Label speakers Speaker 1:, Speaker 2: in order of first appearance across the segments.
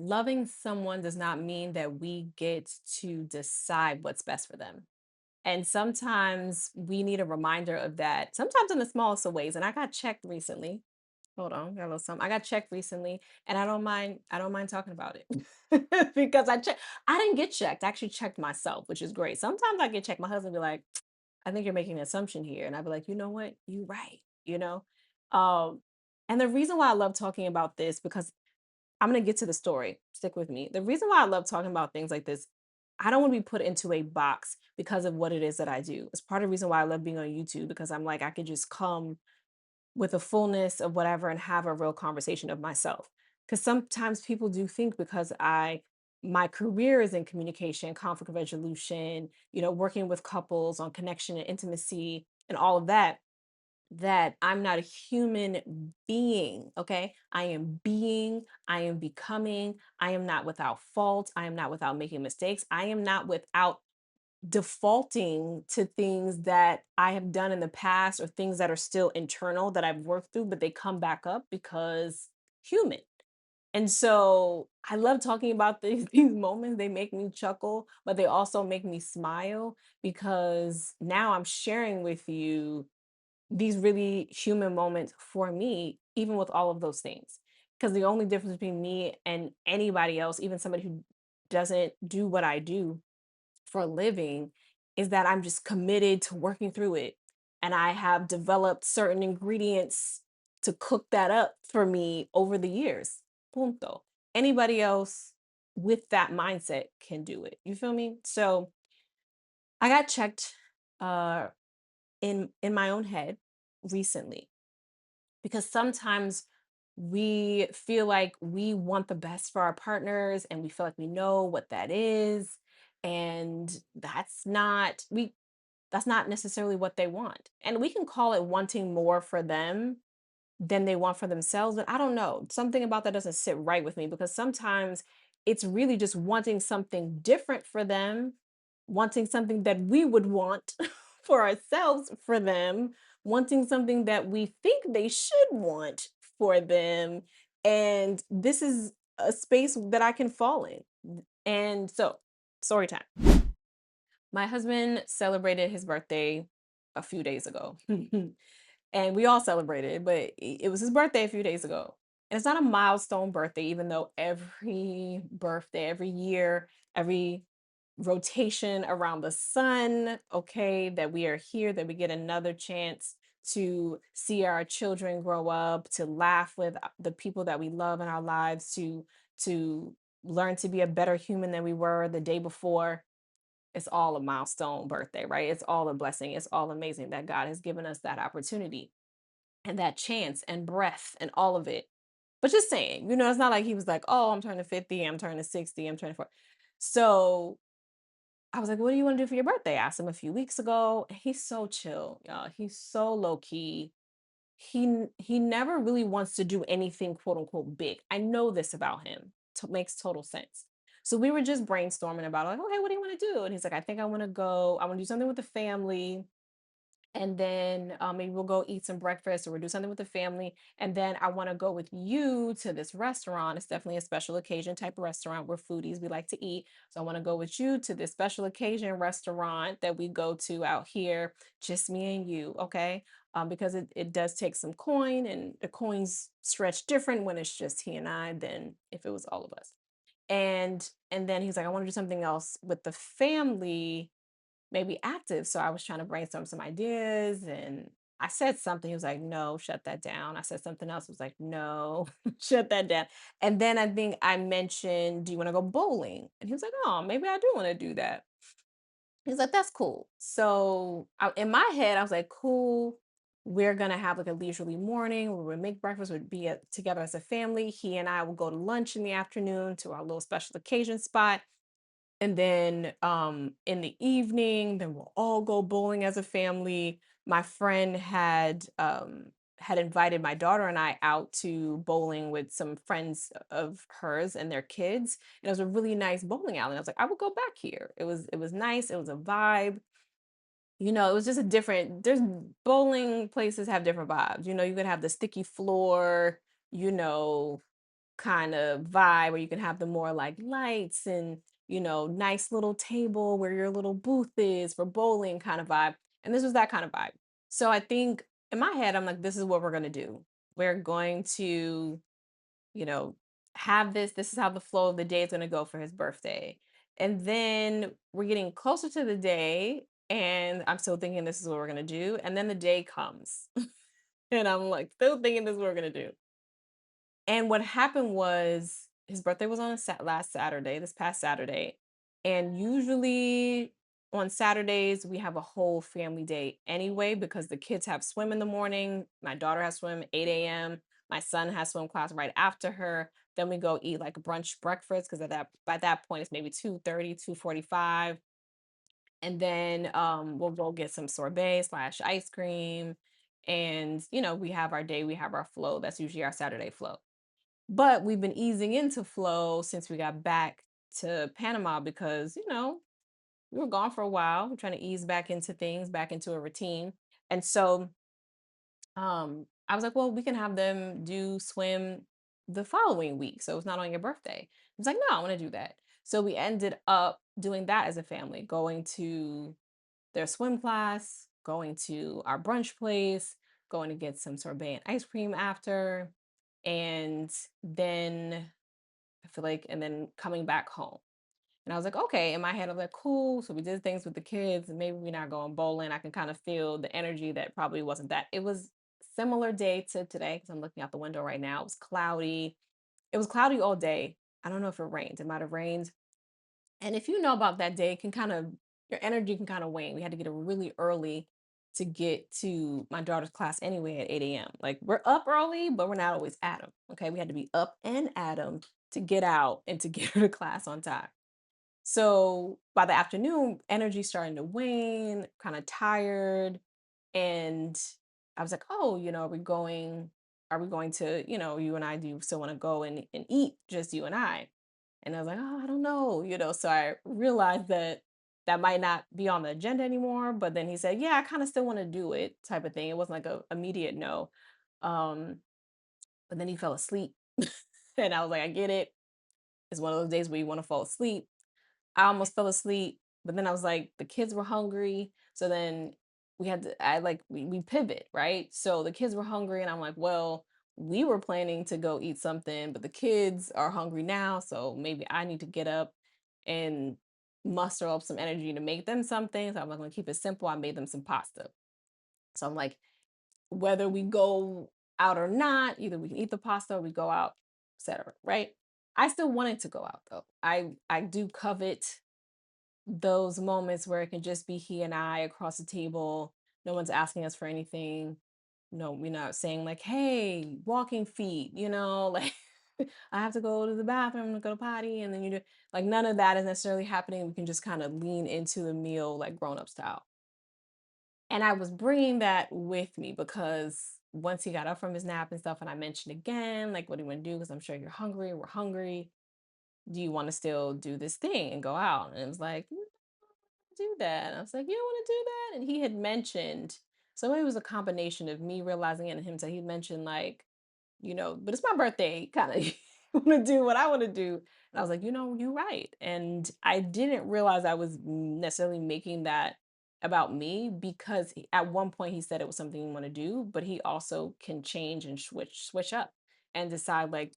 Speaker 1: Loving someone does not mean that we get to decide what's best for them. And sometimes we need a reminder of that, sometimes in the smallest of ways. And I got checked recently. Hold on, got a little something. I got checked recently, and I don't mind talking about it. Because I didn't get checked. I actually checked myself, which is great. Sometimes I get checked. My husband be like, I think you're making an assumption here. And I'd be like, you know what? You're right, you know? Um, and the reason why I love talking about this, because I'm gonna get to the story. Stick with me. The reason why I love talking about things like this, I don't want to be put into a box because of what it is that I do. It's part of the reason why I love being on YouTube, because I'm like, I could just come with a fullness of whatever and have a real conversation of myself. Because sometimes people do think because my career is in communication, conflict resolution, working with couples on connection and intimacy and all of that, that I'm not a human being. Okay. I am being, I am becoming, I am not without fault. I am not without making mistakes. I am not without defaulting to things that I have done in the past or things that are still internal that I've worked through, but they come back up because human. And so I love talking about these moments. They make me chuckle, but they also make me smile because now I'm sharing with you these really human moments for me, even with all of those things. Because the only difference between me and anybody else, even somebody who doesn't do what I do for a living, is that I'm just committed to working through it. And I have developed certain ingredients to cook that up for me over the years. Punto. Anybody else with that mindset can do it. You feel me? So I got checked uh in my own head recently, because sometimes we feel like we want the best for our partners and we feel like we know what that is, and that's not necessarily what they want. And we can call it wanting more for them than they want for themselves, but I don't know, something about that doesn't sit right with me, because sometimes it's really just wanting something different for them, wanting something that we would want for ourselves for them, wanting something that we think they should want for them. And this is a space that I can fall in. And so, story time. My husband celebrated his birthday a few days ago. And we all celebrated, but it was his birthday a few days ago. And it's not a milestone birthday, even though every birthday, every year, every rotation around the sun, okay, that we are here, that we get another chance to see our children grow up, to laugh with the people that we love in our lives, to learn to be a better human than we were the day before. It's all a milestone birthday, right? It's all a blessing. It's all amazing that God has given us that opportunity and that chance and breath and all of it. But just saying, it's not like he was like, "Oh, I'm turning 50, I'm turning 60, I'm turning 40." So I was like, "What do you want to do for your birthday?" I asked him a few weeks ago. And he's so chill, y'all. He's so low key. He never really wants to do anything quote unquote big. I know this about him. Makes total sense. So we were just brainstorming about like, okay, what do you want to do? And he's like, I think I want to do something with the family, and then maybe we'll go eat some breakfast or we'll do something with the family, and then I want to go with you to this restaurant. It's definitely a special occasion type of restaurant. We're foodies, we like to eat, so I want to go with you to this special occasion restaurant that we go to out here, just me and you, okay? Because it does take some coin, and the coins stretch different when it's just he and I than if it was all of us. And then he's like, I want to do something else with the family, maybe active. So I was trying to brainstorm some ideas, and I said something. He was like, no, shut that down. I said something else. He was like, no, shut that down. And then I think I mentioned, do you want to go bowling? And he was like, oh, maybe I do want to do that. He's like, that's cool. So in my head, I was like, cool. We're going to have like a leisurely morning where we make breakfast, we'd be together as a family. He and I will go to lunch in the afternoon to our little special occasion spot, and then in the evening, then we'll all go bowling as a family. My friend had invited my daughter and I out to bowling with some friends of hers and their kids. And it was a really nice bowling alley. And I was like, I would go back here. It was nice. It was a vibe. It was just a different, there's bowling places have different vibes. You could have the sticky floor, you know, kind of vibe where you can have the more like lights and, nice little table where your little booth is for bowling kind of vibe. And this was that kind of vibe. So I think in my head, I'm like, this is what we're going to do. We're going to, you know, have this. This is how the flow of the day is going to go for his birthday. And then we're getting closer to the day. And I'm still thinking this is what we're going to do. And then the day comes. And I'm like, still thinking this is what we're going to do. And what happened was his birthday was on a last Saturday, this past Saturday. And usually on Saturdays, we have a whole family day anyway because the kids have swim in the morning. My daughter has swim 8 a.m. My son has swim class right after her. Then we go eat like a brunch breakfast because at that by that point it's maybe 2:30, 2:45. And then we'll go get some sorbet slash ice cream. And we have our day, we have our flow. That's usually our Saturday flow. But we've been easing into flow since we got back to Panama because, we were gone for a while. We're trying to ease back into things, back into a routine. And so I was like, well, we can have them do swim the following week. So it's not on your birthday. I was like, no, I want to do that. So we ended up doing that as a family, going to their swim class, going to our brunch place, going to get some sorbet and ice cream after, and then I feel like, and then coming back home. And I was like, okay, in my head, I was like, cool. So we did things with the kids, and maybe we're not going bowling. I can kind of feel the energy that probably wasn't that. It was similar day to today because I'm looking out the window right now. It was cloudy. It was cloudy all day. I don't know if it rained. It might have rained. And if you know about that day, it can kind of your energy can kind of wane. We had to get up really early to get to my daughter's class anyway at 8 a.m. Like we're up early, but we're not always at them. Okay. We had to be up and at them to get out and to get her to class on time. So by the afternoon, energy starting to wane, kind of tired. And I was like, oh, are we going to, you and I, do you still want to go and eat, just you and I? And I was like, oh, I don't know, So I realized that that might not be on the agenda anymore. But then he said, yeah, I kind of still want to do it, type of thing. It wasn't like a immediate no. Um, but then he fell asleep. And I was like, I get it. It's one of those days where you want to fall asleep. I almost fell asleep, but then I was like, the kids were hungry. So then we pivot, right? So the kids were hungry, and I'm like, well, we were planning to go eat something, but the kids are hungry now. So maybe I need to get up and muster up some energy to make them something. So I'm not going to keep it simple. I made them some pasta. So I'm like, whether we go out or not, either we can eat the pasta or we go out, etc. Right? I still wanted to go out though. I do covet those moments where it can just be he and I across the table. No one's asking us for anything. No, we're not saying like, hey, walking feet, like I have to go to the bathroom to go to potty. And then you do like none of that is necessarily happening. We can just kind of lean into the meal like grown up style. And I was bringing that with me because once he got up from his nap and stuff, and I mentioned again, like, what do you want to do? Because I'm sure you're hungry. We're hungry. Do you want to still do this thing and go out? And it was like, do that. And I was like, you don't want to do that? And he had mentioned, so it was a combination of me realizing it and him. So he mentioned like, but it's my birthday, kind of want to do what I want to do. And I was like, you're right. And I didn't realize I was necessarily making that about me because at one point he said it was something you want to do, but he also can change and switch up and decide like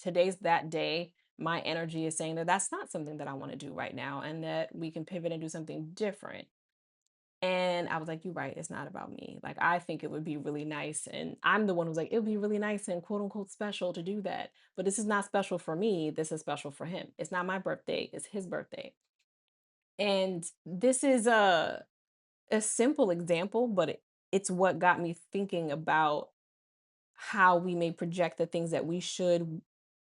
Speaker 1: today's that day. My energy is saying that that's not something that I want to do right now and that we can pivot and do something different. And I was like, you're right. It's not about me. Like, I think it would be really nice. And I'm the one who's like, it would be really nice and quote unquote special to do that. But this is not special for me. This is special for him. It's not my birthday. It's his birthday. And this is a simple example, but it's what got me thinking about how we may project the things that we should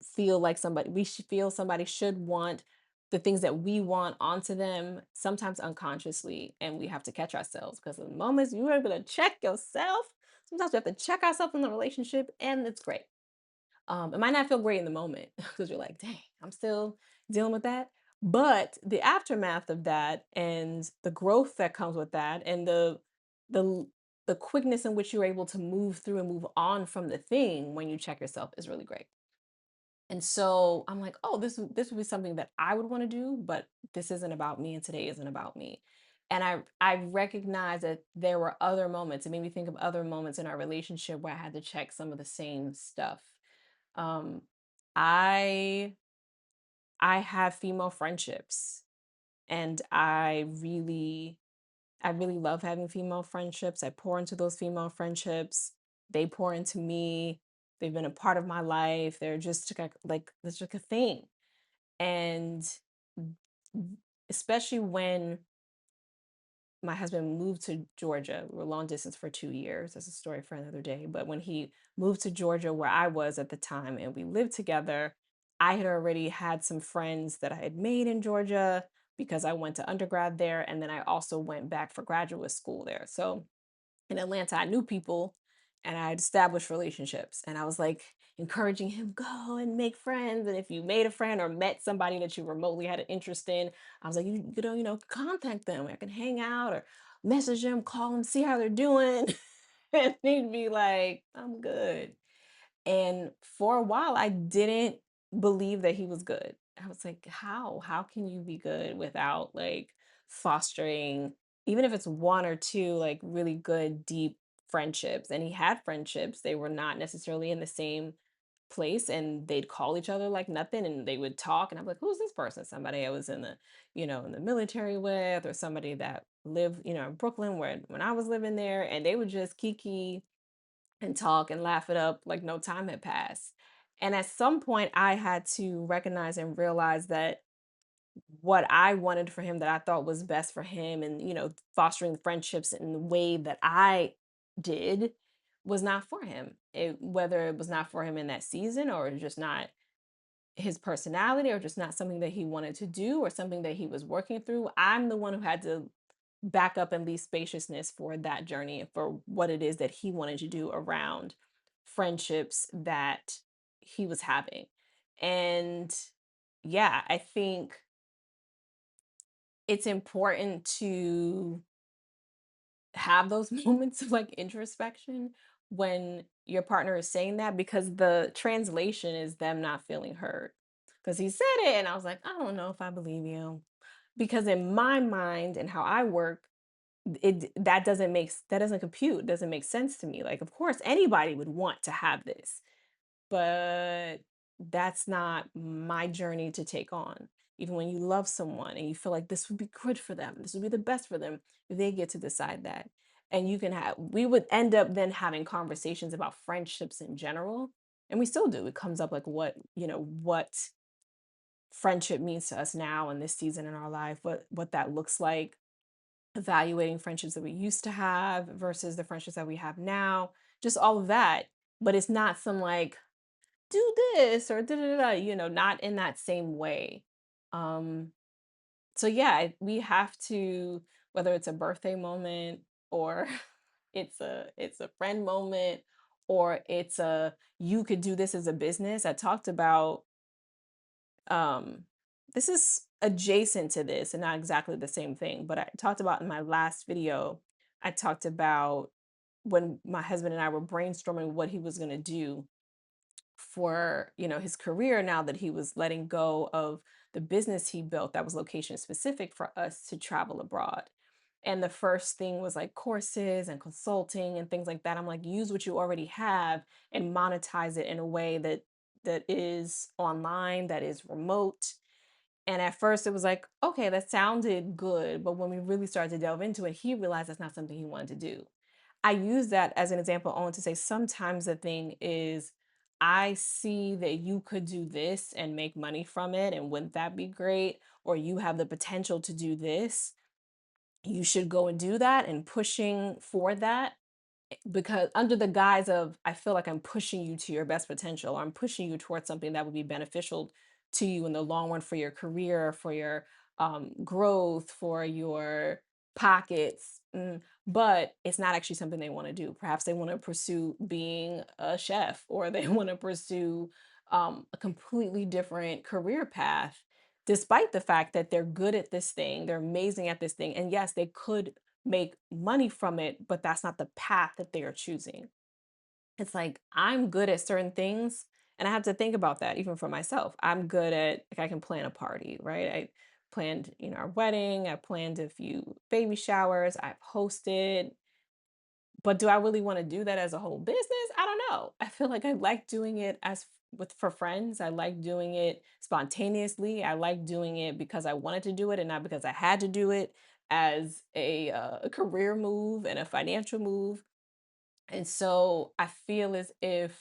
Speaker 1: feel like we should feel somebody should want the things that we want onto them, sometimes unconsciously, and we have to catch ourselves because the moments you're able to check yourself, sometimes we have to check ourselves in the relationship, and it's great. It might not feel great in the moment because you're like, dang, I'm still dealing with that. But the aftermath of that and the growth that comes with that and the the quickness in which you're able to move through and move on from the thing when you check yourself is really great. And so I'm like, oh, this would be something that I would want to do, but this isn't about me, and today isn't about me. And I recognize that there were other moments. It made me think of other moments in our relationship where I had to check some of the same stuff. Um, I I have female friendships, and I really love having female friendships. I pour into those female friendships. They pour into me. They've been a part of my life. They're just like it's just a thing. And especially when my husband moved to Georgia, we were long distance for 2 years. That's a story for another day. But when he moved to Georgia, where I was at the time, and we lived together, I had already had some friends that I had made in Georgia because I went to undergrad there. And then I also went back for graduate school there. So in Atlanta, I knew people and I had established relationships. And I was like encouraging him, go and make friends. And if you made a friend or met somebody that you remotely had an interest in, I was like, contact them. I can hang out or message them, call them, see how they're doing. And he'd be like, I'm good. And for a while, I didn't believe that he was good. I was like, how? How can you be good without like fostering, even if it's one or two, like really good, deep friendships? And he had friendships. They were not necessarily in the same place, and they'd call each other like nothing, and they would talk. And I'm like, who's this person? Somebody I was in in the military with, or somebody that lived, in Brooklyn where when I was living there, and they would just kiki and talk and laugh it up like no time had passed. And at some point, I had to recognize and realize that what I wanted for him, that I thought was best for him, and, fostering friendships in the way that I did, was not for him. Whether it was not for him in that season, or just not his personality, or just not something that he wanted to do, or something that he was working through, I'm the one who had to back up and leave spaciousness for that journey and for what it is that he wanted to do around friendships that he was having. And yeah, I think it's important to have those moments of like introspection when your partner is saying that, because the translation is them not feeling heard. Because he said it, and I was like, I don't know if I believe you. Because in my mind and how I work, that doesn't compute, doesn't make sense to me. Like, of course anybody would want to have this, but that's not my journey to take on. Even when you love someone and you feel like this would be good for them, this would be the best for them, they get to decide that. And we would end up then having conversations about friendships in general. And we still do. It comes up like what friendship means to us now in this season in our life, what that looks like, evaluating friendships that we used to have versus the friendships that we have now, just all of that. But it's not some like, do this or da da da, not in that same way. Um, so yeah, we have to, whether it's a birthday moment, or it's a friend moment, or it's a you could do this as a business. I talked about um this is adjacent to this and not exactly the same thing, but I talked about in my last video, I talked about when my husband and I were brainstorming what he was going to do for, his career, now that he was letting go of the business he built that was location specific for us to travel abroad. And the first thing was like courses and consulting and things like that. I'm like, use what you already have and monetize it in a way that is online, that is remote. And at first it was like, okay, that sounded good. But when we really started to delve into it, he realized that's not something he wanted to do. I use that as an example only to say sometimes the thing is, I see that you could do this and make money from it. And wouldn't that be great? Or you have the potential to do this. You should go and do that, and pushing for that, because under the guise of I feel like I'm pushing you to your best potential, or I'm pushing you towards something that would be beneficial to you in the long run, for your career, for your growth, for your pockets. But it's not actually something they want to do. Perhaps they want to pursue being a chef, or they want to pursue a completely different career path, despite the fact that they're good at this thing, they're amazing at this thing. And yes, they could make money from it, but that's not the path that they are choosing. It's like, I'm good at certain things, And I have to think about that even for myself. I'm good at, like, I can plan a party, right? I planned, our wedding, I planned a few baby showers, I've hosted, but do I really wanna do that as a whole business? I don't know. I feel like I like doing it with for friends. I like doing it spontaneously. I like doing it because I wanted to do it and not because I had to do it as a career move and a financial move. And so I feel as if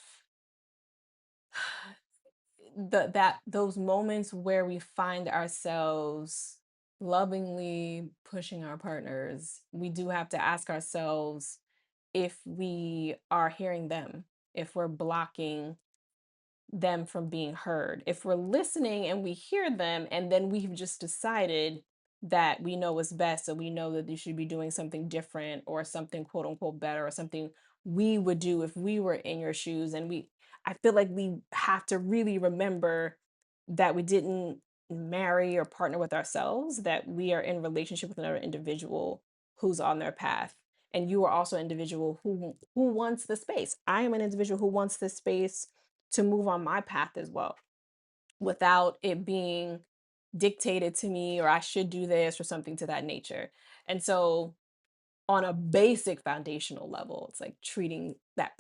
Speaker 1: those moments where we find ourselves lovingly pushing our partners, we do have to ask ourselves if we are hearing them, if we're blocking them from being heard. If we're listening and we hear them, and then we've just decided that we know what's best, so we know that you should be doing something different or something quote unquote better or something we would do if we were in your shoes. I feel like we have to really remember that we didn't marry or partner with ourselves, that we are in relationship with another individual who's on their path. And you are also an individual who wants the space. I am an individual who wants this space to move on my path as well without it being dictated to me or I should do this or something to that nature. And so on a basic foundational level, it's like treating that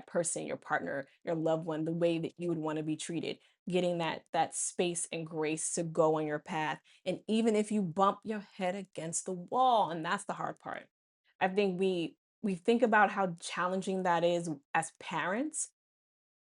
Speaker 1: person, your partner, your loved one, the way that you would want to be treated, getting that space and grace to go on your path. And even if you bump your head against the wall, and that's the hard part. I think we think about how challenging that is as parents,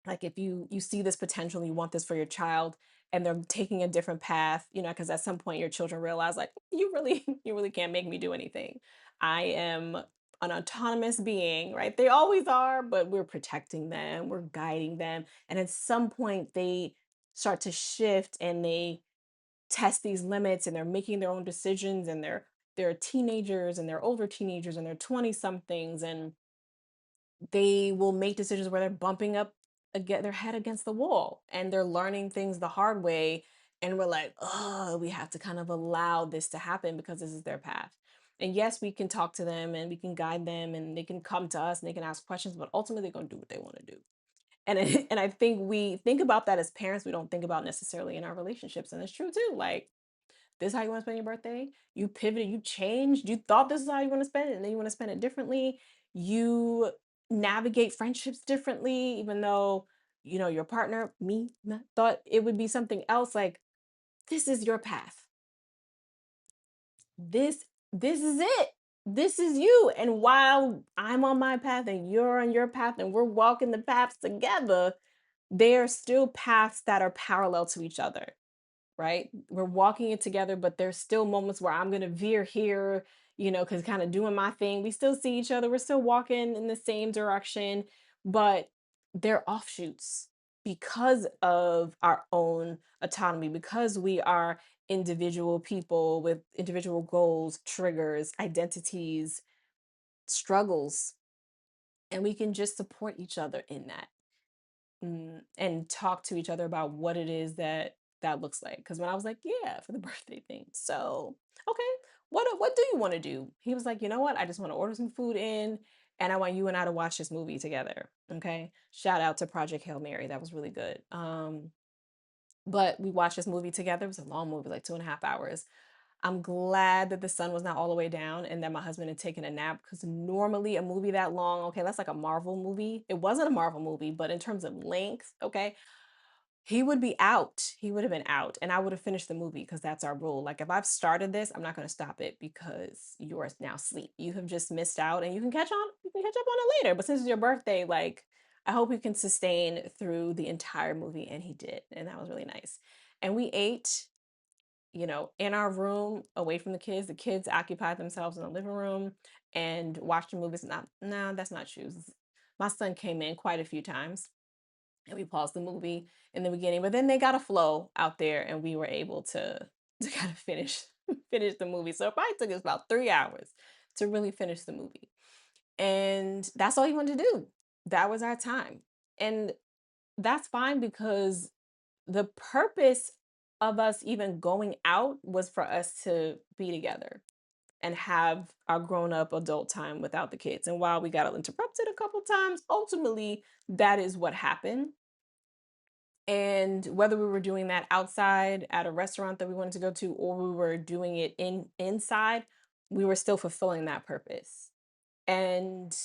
Speaker 1: like if you see this potential and you want this for your child and they're taking a different path, because at some point your children realize, like, you really you really can't make me do anything. I am an autonomous being, right? They always are, but we're protecting them, we're guiding them, and at some point they start to shift and they test these limits and they're making their own decisions, and they're teenagers and they're older teenagers and they're 20 somethings, and they will make decisions where they're bumping up get their head against the wall and they're learning things the hard way, and we're like, oh, we have to kind of allow this to happen because this is their path. And yes, we can talk to them and we can guide them and they can come to us and they can ask questions, but ultimately they're going to do what they want to do. And I think we think about that as parents, we don't think about necessarily in our relationships, and it's true too. Like, this is how you want to spend your birthday. You pivoted, you changed, you thought this is how you want to spend it, and then you want to spend it differently. You navigate friendships differently, even though, your partner, thought it would be something else. Like, this is your path. This is it. This is you. And while I'm on my path and you're on your path and we're walking the paths together, there are still paths that are parallel to each other, right? We're walking it together, but there's still moments where I'm going to veer here, because kind of doing my thing. We still see each other. We're still walking in the same direction, but they're offshoots because of our own autonomy, because we are individual people with individual goals, triggers, identities, struggles, and we can just support each other in that. And talk to each other about what it is that looks like. Because when I was like, yeah, for the birthday thing. So, okay, what do you want to do? He was like, you know what? I just want to order some food in, and I want you and I to watch this movie together. Okay. Shout out to Project Hail Mary. That was really good. But we watched this movie together. It was a long movie, like 2.5 hours. I'm glad that the sun was not all the way down and that my husband had taken a nap, because normally a movie that long, okay, that's like a Marvel movie. It wasn't a Marvel movie, but in terms of length, okay, he would be out. He would have been out and I would have finished the movie, because that's our rule. Like, if I've started this, I'm not going to stop it because you're now asleep. You have just missed out and you can catch up on it later. But since it's your birthday, like, I hope you can sustain through the entire movie. And he did. And that was really nice. And we ate, in our room away from the kids. The kids occupied themselves in the living room and watched the movies. Not, no, that's not true. My son came in quite a few times and we paused the movie in the beginning, but then they got a flow out there and we were able to kind of finish the movie. So it probably took us about 3 hours to really finish the movie. And that's all he wanted to do. That was our time. And that's fine, because the purpose of us even going out was for us to be together and have our grown up adult time without the kids. And while we got interrupted a couple times, ultimately that is what happened. And whether we were doing that outside at a restaurant that we wanted to go to or we were doing it inside, we were still fulfilling that purpose. And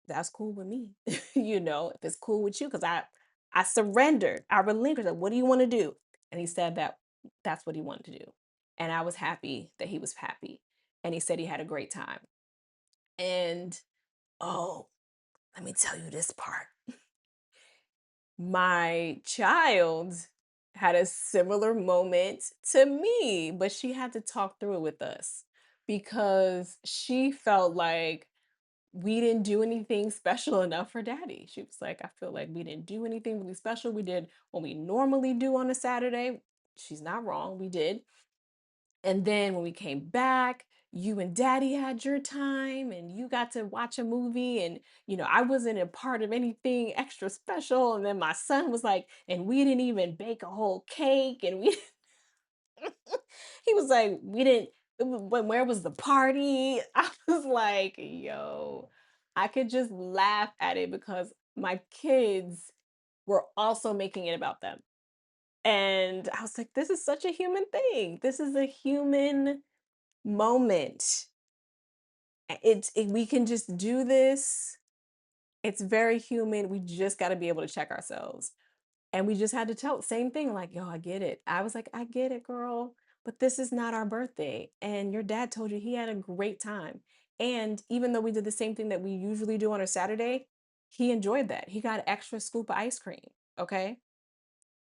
Speaker 1: that's cool with me. If it's cool with you, because I surrendered, I relinquished. Like, what do you want to do? And he said that that's what he wanted to do. And I was happy that he was happy. And he said he had a great time. And oh, let me tell you this part. My child had a similar moment to me, but she had to talk through it with us because she felt like we didn't do anything special enough for daddy. She was like, I feel like we didn't do anything really special. We did what we normally do on a Saturday. She's not wrong. We did. And then when we came back, you and daddy had your time and you got to watch a movie. And, I wasn't a part of anything extra special. And then my son was like, and we didn't even bake a whole cake. And we, he was like, we didn't, where was the party? I was like, yo, I could just laugh at it because my kids were also making it about them. And I was like, this is such a human thing. This is a human moment. We can just do this. It's very human. We just got to be able to check ourselves. And we just had to tell same thing like, yo, I get it. I was like, I get it, girl, but this is not our birthday. And your dad told you he had a great time. And even though we did the same thing that we usually do on a Saturday, he enjoyed that. He got extra scoop of ice cream, okay,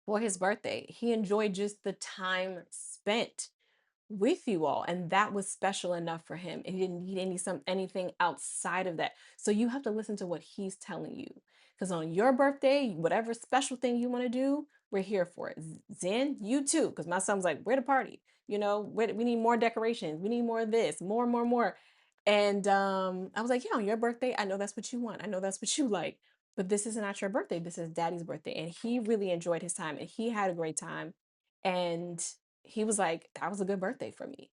Speaker 1: for his birthday. He enjoyed just the time spent with you all, and that was special enough for him, and he didn't need anything outside of that. So you have to listen to what he's telling you, because on your birthday, whatever special thing you want to do, we're here for it. Zen, you too, because my son's like, where the party, we need more decorations, we need more of this, more. And I was like, yeah, on your birthday, I know that's what you want, I know that's what you like, but this is not your birthday, this is daddy's birthday. And he really enjoyed his time and he had a great time. And he was like, that was a good birthday for me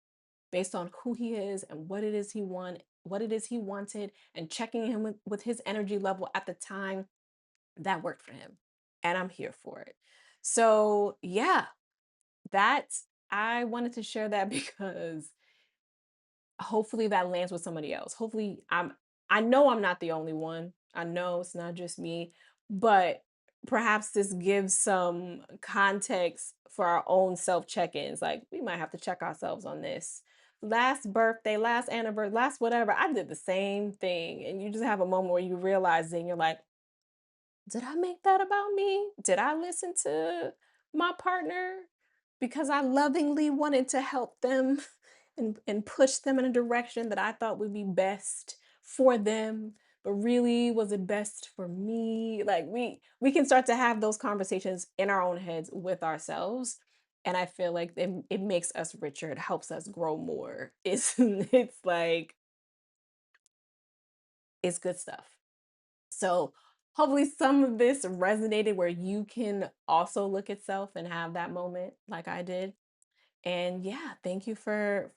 Speaker 1: based on who he is and what it is he wanted, and checking him with his energy level at the time that worked for him. And I'm here for it. So, yeah, that's, I wanted to share that because hopefully that lands with somebody else. Hopefully I know I'm not the only one. I know it's not just me, but perhaps this gives some context for our own self check-ins. Like we might have to check ourselves on this. Last birthday, last anniversary, last whatever, I did the same thing. And you just have a moment where you realize it and you're like, did I make that about me? Did I listen to my partner because I lovingly wanted to help them and push them in a direction that I thought would be best for them, but really was it best for me? Like we can start to have those conversations in our own heads with ourselves. And I feel like it makes us richer. It helps us grow more. It's like it's good stuff. So hopefully some of this resonated where you can also look at self and have that moment like I did. And yeah, thank you for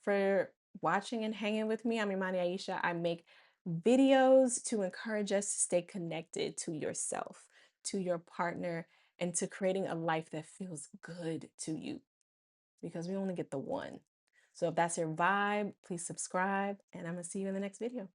Speaker 1: watching and hanging with me. I'm Imani Aisha. I make videos to encourage us to stay connected to yourself, to your partner, and to creating a life that feels good to you because we only get the one. So if that's your vibe, please subscribe and I'm gonna see you in the next video.